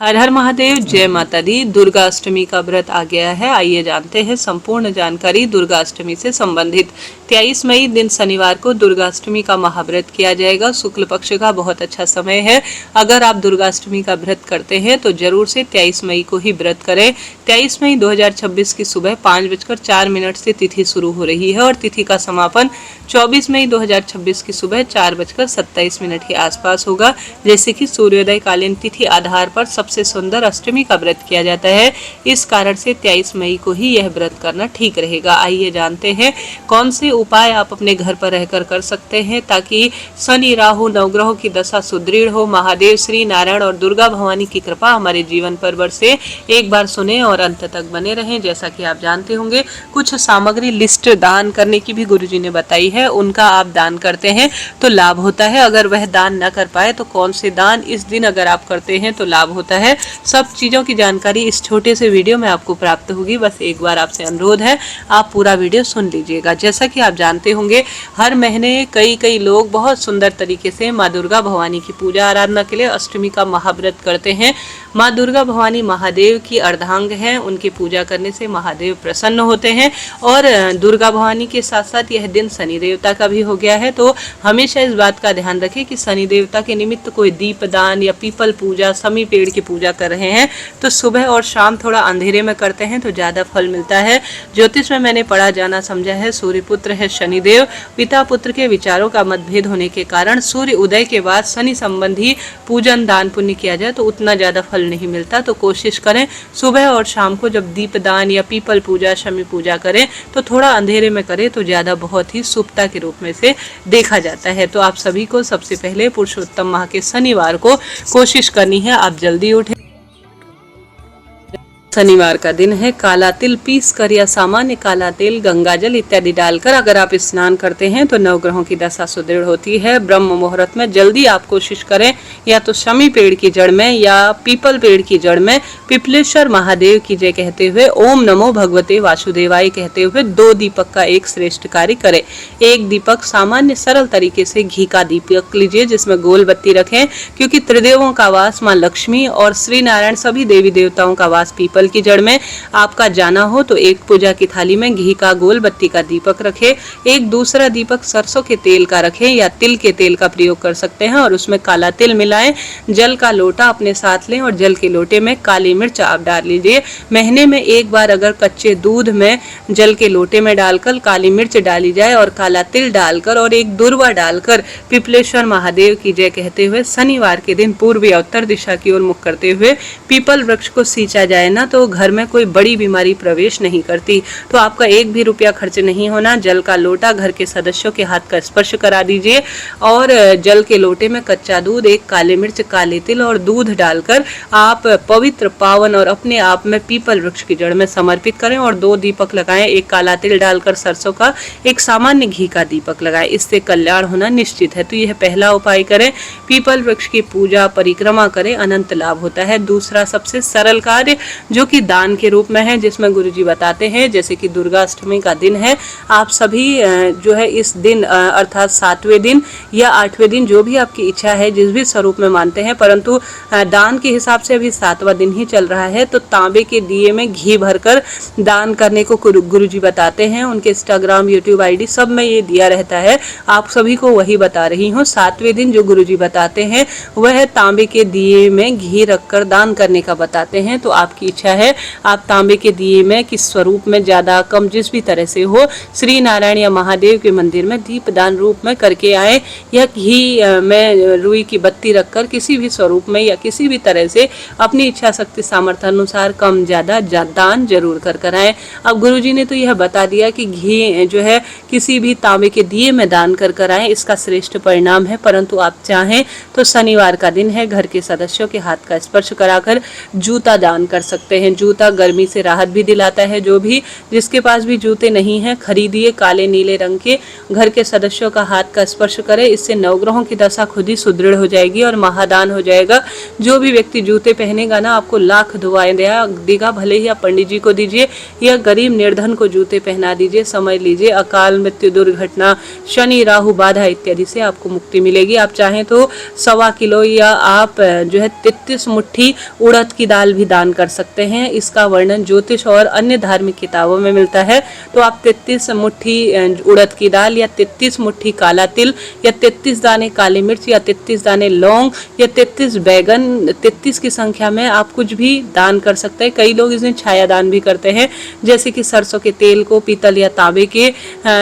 हर हर महादेव, जय माता दी। दुर्गा अष्टमी का व्रत आ गया है। आइए जानते हैं संपूर्ण जानकारी दुर्गा अष्टमी से संबंधित। 23 मई दिन शनिवार को दुर्गा अष्टमी का महाव्रत किया जाएगा। शुक्ल पक्ष का बहुत अच्छा समय है। अगर आप दुर्गा अष्टमी का व्रत करते हैं तो जरूर से 23 मई को ही व्रत करें। 23 मई 2026 की सुबह 5:04 से तिथि शुरू हो रही है और तिथि का समापन 24 मई 2026 की सुबह 4:27 के आसपास होगा। जैसे कि सूर्योदय कालीन तिथि आधार पर सबसे सुंदर अष्टमी का व्रत किया जाता है, इस कारण से 23 मई को ही यह व्रत करना ठीक रहेगा। आइए जानते हैं कौन से उपाय आप अपने घर पर रहकर कर सकते हैं ताकि शनि राहु नवग्रहों की दशा सुदृढ़ हो, महादेव श्री नारायण और दुर्गा भवानी की कृपा हमारे जीवन पर बरसे। एक बार सुने और अंत तक बने रहें। जैसा कि आप जानते होंगे, कुछ सामग्री लिस्ट दान करने की भी गुरुजी ने बताई है, उनका आप दान करते हैं तो लाभ होता है। अगर वह दान न कर पाए तो कौन से दान इस दिन अगर आप करते हैं तो लाभ होता है, सब चीज़ों की जानकारी इस छोटे से वीडियो में आपको प्राप्त होगी। बस एक बार आपसे अनुरोध है, आप पूरा वीडियो सुन लीजिएगा। जैसा कि आप जानते होंगे, हर महीने कई लोग बहुत सुंदर तरीके से माँ दुर्गा भवानी की पूजा आराधना के लिए अष्टमी का महाव्रत करते हैं। माँ दुर्गा भवानी महादेव की अर्धांग हैं, उनकी पूजा करने से महादेव प्रसन्न होते हैं। और दुर्गा भवानी के साथ साथ यह दिन शनि देवता का भी हो गया है, तो हमेशा इस बात का ध्यान रखें कि शनि देवता के निमित्त कोई दीप दान या पीपल पूजा, समी पेड़ की पूजा कर रहे हैं तो सुबह और शाम थोड़ा अंधेरे में करते हैं तो ज़्यादा फल मिलता है। ज्योतिष में मैंने पढ़ा जाना समझा है, सूर्य पुत्र है शनिदेव, पिता पुत्र के विचारों का मतभेद होने के कारण सूर्य उदय के बाद शनि संबंधी पूजन दान पुण्य किया जाए तो उतना ज़्यादा फल नहीं मिलता। तो कोशिश करें सुबह और शाम को जब दीप दान या पीपल पूजा, शमी पूजा करें तो थोड़ा अंधेरे में करें तो ज़्यादा बहुत ही शुभता के रूप में से देखा जाता है। तो आप सभी को सबसे पहले पुरुषोत्तम माह के शनिवार को कोशिश करनी है आप जल्दी उठें। शनिवार का दिन है। काला तिल पीस कर या सामान्य काला तेल, गंगा जल इत्यादि डालकर अगर आप स्नान करते हैं तो नवग्रहों की दशा सुदृढ़ होती है। ब्रह्म मुहूर्त में जल्दी आप कोशिश करें, या तो शमी पेड़ की जड़ में या पीपल पेड़ की जड़ में पिपलेश्वर महादेव की जय कहते हुए ओम नमो भगवते वासुदेवाय कहते हुए 2 दीपक का एक श्रेष्ठ कार्य करें। एक दीपक सामान्य सरल तरीके से घी का दीपक लीजिए जिसमें गोल बत्ती रखें, क्योंकि त्रिदेवों का वास माँ लक्ष्मी और श्री नारायण सभी देवी देवताओं का वास पीपल की जड़ में आपका जाना हो तो एक पूजा की थाली में घी का गोल बत्ती का दीपक रखें। एक दूसरा दीपक सरसों के तेल का रखें या तिल के तेल का प्रयोग कर सकते हैं और उसमें काला तिल मिलाएं। जल का लोटा अपने साथ लें और जल के लोटे में काली मिर्च आप डाल लीजिए। महीने में एक बार अगर कच्चे दूध में जल के लोटे में डालकर काली मिर्च डाली जाए और काला तिल डालकर और एक दुर्वा डालकर पिपलेश्वर महादेव की जय कहते हुए शनिवार के दिन पूर्व या उत्तर दिशा की ओर मुख करते हुए पीपल वृक्ष को सींचा जाए ना तो घर में कोई बड़ी बीमारी प्रवेश नहीं करती। तो आपका एक भी रुपया खर्च नहीं होना। जल का लोटा घर के सदस्यों के हाथ का स्पर्श करा दीजिए और जल के लोटे में कच्चा दूध, एक काली मिर्च, काले तिल और दूध डालकर आप पवित्र, पावन और अपने आप में पीपल वृक्ष की जड़ में समर्पित करें और 2 दीपक लगाएं। एक काला तिल डालकर सरसों का, एक सामान्य घी का दीपक लगाएं। इससे कल्याण होना निश्चित है। तो यह पहला उपाय करें। पीपल वृक्ष की पूजा परिक्रमा करें, अनंत लाभ होता है। दूसरा सबसे सरल कार्य जो कि दान के रूप में है, जिसमें गुरुजी बताते हैं, जैसे कि दुर्गा अष्टमी का दिन है, आप सभी जो है इस दिन अर्थात 7वें दिन या 8वें दिन, जो भी आपकी इच्छा है, जिस भी स्वरूप में मानते हैं, परंतु दान के हिसाब से अभी 7वां दिन ही चल रहा है, तो तांबे के दिए में घी भरकर दान करने को गुरुजी बताते हैं। उनके इंस्टाग्राम, यूट्यूब आईडी सब में ये दिया रहता है। आप सभी को वही बता रही हूँ। 7वें दिन जो गुरुजी बताते हैं वह तांबे के दिए में घी रखकर दान करने का बताते हैं। तो आपकी इच्छा है आप तांबे के दिए में किस स्वरूप में, ज्यादा कम जिस भी तरह से हो, श्री नारायण या महादेव के मंदिर में दीप दान रूप में करके आए, या घी में रुई की बत्ती रखकर किसी भी स्वरूप में या किसी भी तरह से अपनी इच्छा शक्ति सामर्थ्य अनुसार कम ज्यादा दान जरूर कर आए। अब गुरुजी ने तो यह बता दिया कि घी जो है किसी भी तांबे के दिए में दान कर आए, इसका श्रेष्ठ परिणाम है। परंतु आप चाहें तो शनिवार का दिन है, घर के सदस्यों के हाथ का स्पर्श कराकर जूता दान कर सकते सकते हैं। जूता गर्मी से राहत भी दिलाता है। जो भी जिसके पास भी जूते नहीं हैं, खरीदिए काले नीले रंग के। घर के सदस्यों का हाथ का स्पर्श करें, इससे नवग्रहों की दशा खुद ही सुदृढ़ हो जाएगी और महादान हो जाएगा। जो भी व्यक्ति जूते पहनेगा ना, आपको लाख दुआएं देगा। भले ही आप पंडित जी को दीजिए या गरीब निर्धन को जूते पहना दीजिए। समझ लीजिए अकाल मृत्यु, दुर्घटना, शनि राहु बाधा इत्यादि से आपको मुक्ति मिलेगी। आप चाहें तो 1.25 किलो या आप जो है 33 मुट्ठी उड़द की दाल भी दान कर सकते हैं। इसका वर्णन ज्योतिष और अन्य धार्मिक किताबों में मिलता है। तो आप 33 मुट्ठी उड़द की दाल या 33 मुट्ठी काला तिल या 33 दाने काली मिर्च या 33 दाने लौंग या 33 बैगन, 33 की संख्या में आप कुछ भी दान कर सकते हैं। कई लोग इसमें छाया दान भी करते हैं, जैसे कि सरसों के तेल को पीतल या तांबे के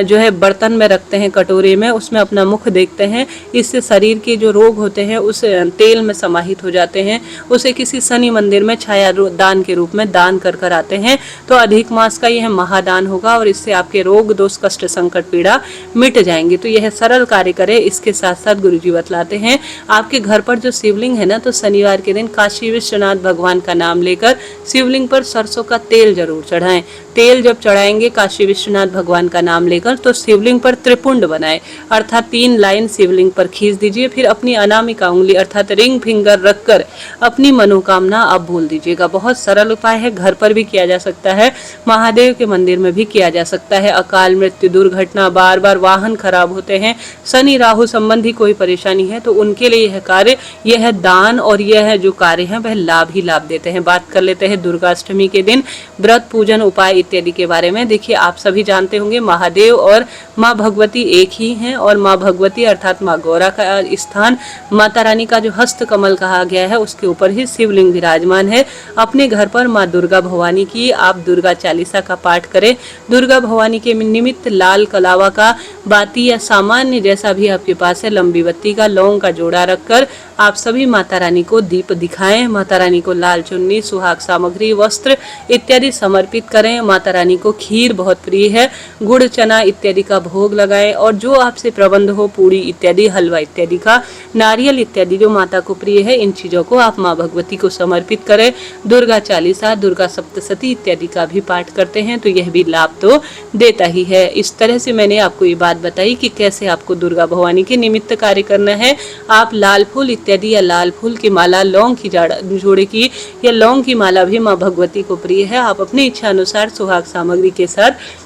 जो है बर्तन में रखते हैं, कटोरे में, उसमें अपना मुख देखते हैं। इससे शरीर के जो रोग होते हैं उस तेल में समाहित हो जाते हैं। उसे किसी शनि मंदिर में छाया दान के रूप में दान कर आते हैं। तो अधिक मास का यह महादान होगा और इससे आपके रोग दोष कष्ट संकट पीड़ा मिट जाएंगी। तो यह सरल कार्य करें। इसके साथ साथ गुरुजी बतलाते हैं, आपके घर पर जो शिवलिंग है ना, तो शनिवार के दिन काशी विश्वनाथ भगवान का नाम लेकर शिवलिंग पर सरसों का तेल जरूर चढ़ाएं। तेल जब चढ़ाएंगे काशी विश्वनाथ भगवान का नाम लेकर, तो शिवलिंग पर त्रिपुंड बनाए, अर्थात 3 लाइन शिवलिंग पर खींच दीजिए। फिर अपनी अनामिका उंगली अर्थात रिंग फिंगर रखकर अपनी मनोकामना आप बोल दीजिएगा। बहुत सरल उपाय है, घर पर भी किया जा सकता है, महादेव के मंदिर में भी किया जा सकता है। अकाल मृत्यु, दुर्घटना, बार बार वाहन खराब होते हैं, शनि राहु संबंधी कोई परेशानी है, तो उनके लिए यह कार्य, यह दान और यह जो कार्य है वह लाभ ही लाभ देते हैं। बात कर लेते हैं दुर्गाष्टमी के दिन व्रत पूजन उपाय इत्यादि के बारे में। देखिए, आप सभी जानते होंगे महादेव और माँ भगवती एक ही हैं, और माँ भगवती अर्थात माँ गौरा का स्थान, माता रानी का जो हस्त कमल कहा गया है उसके ऊपर ही शिवलिंग विराजमान है। अपने घर पर माँ दुर्गा भवानी की आप दुर्गा चालीसा का पाठ करें। दुर्गा भवानी के निमित्त लाल कलावा का बाती या सामान्य जैसा भी आपके पास है लंबी बत्ती का लौंग का जोड़ा रखकर आप सभी माता रानी को दीप दिखाएं। माता रानी को लाल चुन्नी, सुहाग सामग्री, वस्त्र इत्यादि समर्पित करें। माता रानी को खीर बहुत प्रिय है, गुड़ चना इत्यादि का भोग लगाएं। और जो आपसे प्रबंध हो, पूड़ी इत्यादि, हलवा इत्यादि का, नारियल इत्यादि जो माता को प्रिय है, इन चीजों को आप माँ भगवती को समर्पित करें। दुर्गा चालीसा, दुर्गा सप्तशती इत्यादि का भी पाठ करते हैं, तो यह भी लाभ तो देता ही है। इस तरह से मैंने आपको ये बात बताई कि कैसे आपको दुर्गा भवानी के निमित्त कार्य करना है। आप लाल फूल इत्यादि या लाल फूल की माला, लौंग की जोड़े की या लौंग की माला भी माँ भगवती को प्रिय है। आप अपनी इच्छा अनुसार सुहाग सामग्री के साथ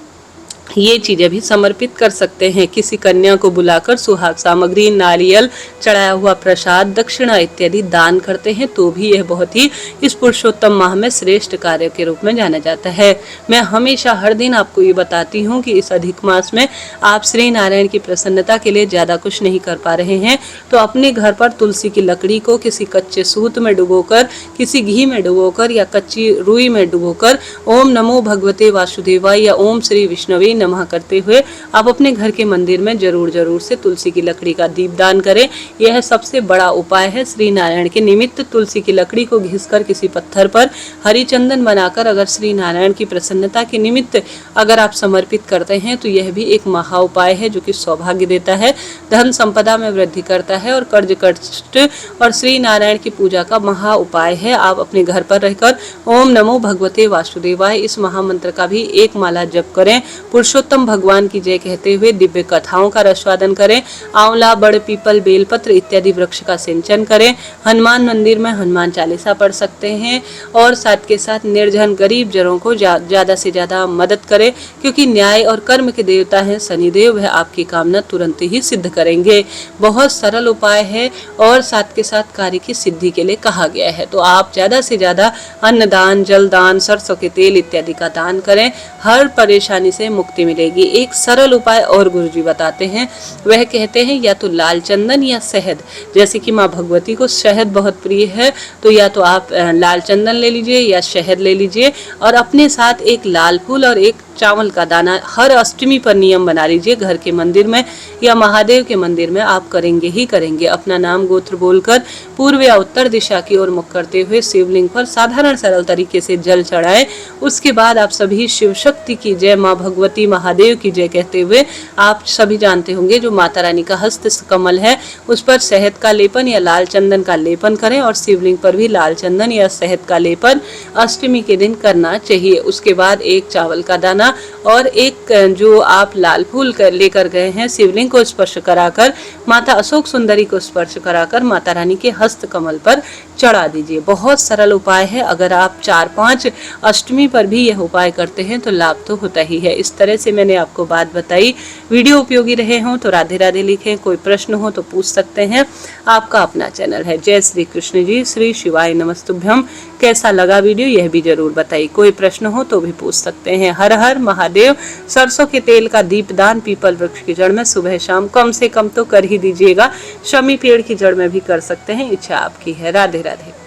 ये चीजें भी समर्पित कर सकते हैं। किसी कन्या को बुलाकर सुहाग सामग्री, नारियल, चढ़ाया हुआ प्रसाद, दक्षिणा इत्यादि दान करते हैं, तो भी यह बहुत ही इस पुरुषोत्तम माह में श्रेष्ठ कार्य के रूप में जाना जाता है। मैं हमेशा हर दिन आपको ये बताती हूँ कि इस अधिक मास में आप श्री नारायण की प्रसन्नता के लिए ज्यादा कुछ नहीं कर पा रहे हैं, तो अपने घर पर तुलसी की लकड़ी को किसी कच्चे सूत में डुबोकर, किसी घी में डुबोकर या कच्ची रुई में डुबोकर ओम नमो भगवते वासुदेवाय या ओम श्री विष्णवे नमः करते हुए आप अपने घर के मंदिर में जरूर से तुलसी की लकड़ी का दीपदान करें। यह सबसे बड़ा उपाय है। श्री नारायण के निमित्त तुलसी की लकड़ी को घिसकर किसी पत्थर पर हरि चंदन बनाकर अगर श्री नारायण की प्रसन्नता के निमित्त अगर आप समर्पित करते हैं, तो यह भी एक महा उपाय है जो कि सौभाग्य देता है, धन संपदा में वृद्धि करता है और कर्ज कष्ट और श्री नारायण की पूजा का महा उपाय है। आप अपने घर पर रहकर ओम नमो भगवते वासुदेवाय इस महामंत्र का भी एक माला जप करें। पुरुषोत्तम भगवान की जय कहते हुए दिव्य कथाओं का रसवादन करें। आंवला, बड़, पीपल, बेलपत्र इत्यादि वृक्ष का सिंचन करें। हनुमान मंदिर में हनुमान चालीसा पढ़ सकते हैं और साथ के साथ निर्धन गरीब जनों को ज्यादा से ज्यादा मदद करें, क्योंकि न्याय और कर्म के देवता हैं शनिदेव, वह आपकी कामना तुरंत ही सिद्ध करेंगे। बहुत सरल उपाय है और साथ के साथ कार्य की सिद्धि के लिए कहा गया है। तो आप ज्यादा से ज्यादा अन्नदान, जलदान, सरसों के तेल इत्यादि का दान करें, हर परेशानी से मुक्ति मिलेगी। एक सरल उपाय और गुरुजी बताते हैं, वह कहते हैं या तो लाल चंदन या शहद, जैसे कि माँ भगवती को शहद बहुत प्रिय है, तो या तो आप लाल चंदन ले लीजिए या शहद ले लीजिए और अपने साथ एक लाल फूल और एक चावल का दाना हर अष्टमी पर नियम बना लीजिए। घर के मंदिर में या महादेव के मंदिर में आप करेंगे ही करेंगे। अपना नाम गोत्र बोलकर पूर्व या उत्तर दिशा की ओर मुख करते हुए शिवलिंग पर साधारण सरल तरीके से जल चढ़ाएं। उसके बाद आप सभी शिव शक्ति की जय, माँ भगवती महादेव की जय कहते हुए, आप सभी जानते होंगे जो माता रानी का हस्त कमल है उस पर शहद का लेपन या लाल चंदन का लेपन करें और शिवलिंग पर भी लाल चंदन या शहद का लेपन अष्टमी के दिन करना चाहिए। उसके बाद एक चावल का दाना और एक जो आप लाल फूल लेकर गए हैं शिवलिंग को स्पर्श कराकर माता अशोक सुंदरी को स्पर्श कराकर माता रानी के हस्त कमल पर चढ़ा दीजिए। बहुत सरल उपाय है। अगर आप 4-5 अष्टमी पर भी यह उपाय करते हैं तो लाभ तो होता ही है। इस तरह से मैंने आपको बात बताई। वीडियो उपयोगी रहे हों तो राधे राधे लिखें। कोई प्रश्न हो तो पूछ सकते हैं। आपका अपना चैनल है। जय श्री कृष्ण जी। श्री शिवाय नमस्तुभ्यम। कैसा लगा वीडियो यह भी जरूर बताइए। कोई प्रश्न हो तो भी पूछ सकते हैं। हर हर महादेव। सरसों के तेल का दीपदान पीपल वृक्ष की जड़ में सुबह शाम कम से कम तो कर ही दीजिएगा। शमी पेड़ की जड़ में भी कर सकते हैं। इच्छा आपकी है। राधे राधे।